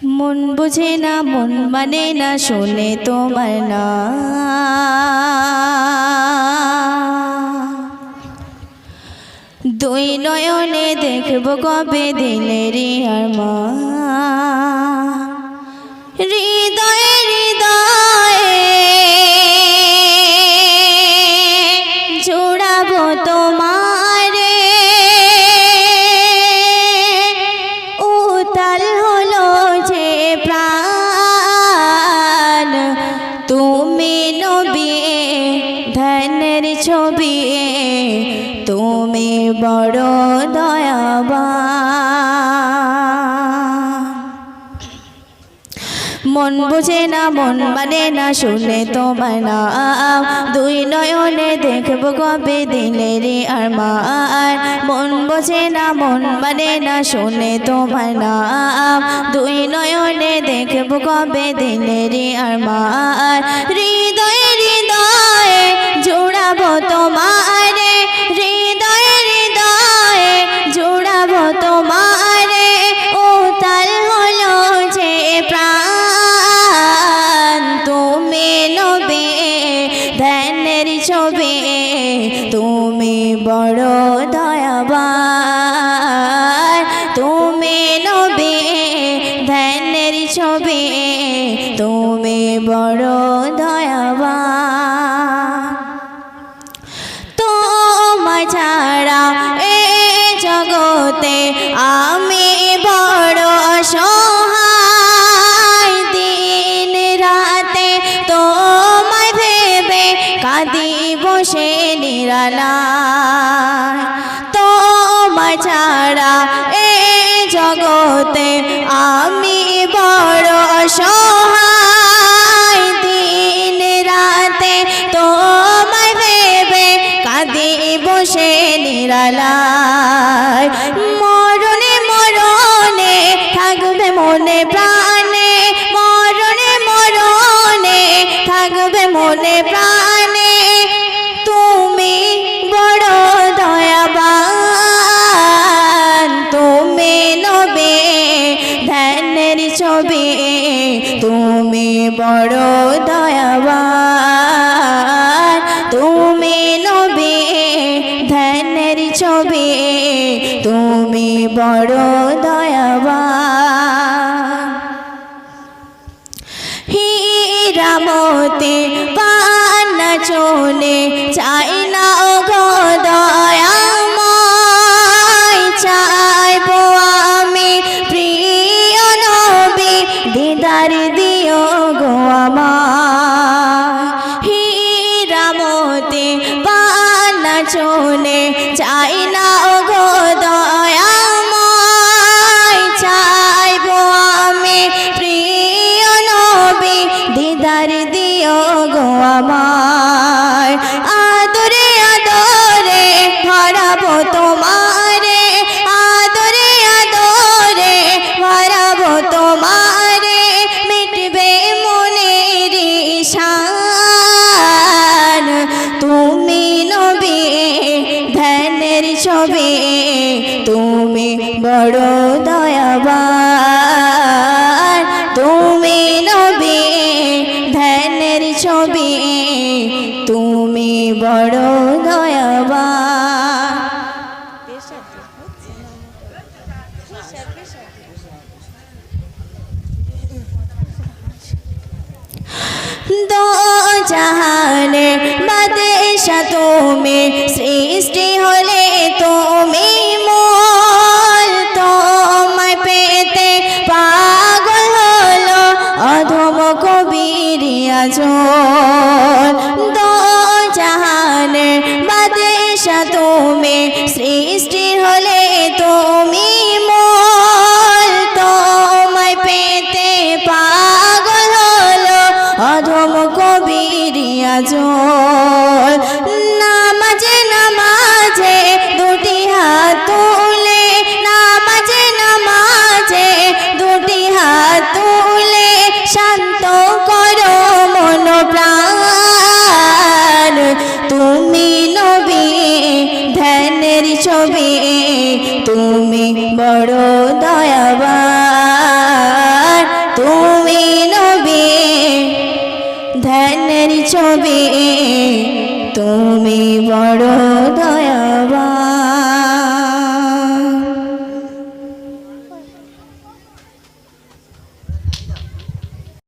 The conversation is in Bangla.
মন বুঝে না, মন মানে না, শোনে তোমার না। দুই নয়নে দেখব কবে দিলেরই আরমান। হৃদয়ে হৃদয়ে জোড়াবো তোমারে, উতাল হলো যে প্রাণ। তুমি নবী ধ্যানের ছবি, তুমি বড় দয়াবান। মন বুঝে না, মন মানে না, শুনে তোমার নাম। দুই নয়নে দেখব কবে দিলেরই আরমান। মন বুঝে না, মন মানে না, শুনে তোমার নাম। দুই নয়নে দেখব কবে দিলেরই আরমান। হৃদয়ে হৃদয়ে জোড়াবো তোমারে, হৃদয়ে হৃদয়ে জোড়াবো তোমারে, উতাল হলো যে প্রাণ। তুমি নবী ধ্যানের ছবি, তুমি বড় দয়াবান। তুমি নবী ধ্যানের ছবি, তুমি বড় দয়াবান। তোমার ছাড়া এ জগতে আমি বড় অসহায়। দিন রাতে তোমায় ভেবে কাঁদি বসে নিরালায়। তোমার ছাড়া এ জগতে আমি বড় অসহায়। দিন রাতে তোমায় ভেবে কাঁদি বসে নিরালায়। মরণে মরণে থাকবে মনে প্রাণে, মরণে মরণে থাকবে মনে প্রাণে, তুমি বড় দয়াবান। তুমি নবী ধ্যানের ছবি, তুমি বড় দয়াবান। তুমি নবী ধ্যানের ছবি, তুমি বড় দয়াবান। হীরামতি পান্না চলে চাই না গো দয়াময়। চাইবো আমি প্রিয় নবী দিদার দিও গো আমার। হীরামতি পান্না চলে চাই না গো দয়াময়। চাইবো আমি প্রিয় নবী দিদার দিও গো আমার। আদরে আদরে ভরাবো তোমারে, আদরে আদরে ভরাবো তোমারে, মিটবে মনের ঈশান। তুমি নবী ধ্যানের ছবি, তুমি বড় দয়াবান। তুমি নবী ধ্যানের ছবি, তুমি বড় দয়াবান। দো জাহানের বাদশা তুমি, সৃষ্টি হলে তুমি মোল। তোমায় পেতে পাগল হলো অধম কবিরিয়াজল। দো জাহানের বাদশা তুমি, সৃষ্টি হলে তুমি মোল। তোমায় পেতে পাগল হলো অধম কবিরিয়াজল। নামাজে নামাজে দুটি হাত তুলে, নামাজে নামাজে দুটি হাত তুলে, শান্ত করো মন প্রাণ। ধ্যানের ছবি তুমি বড়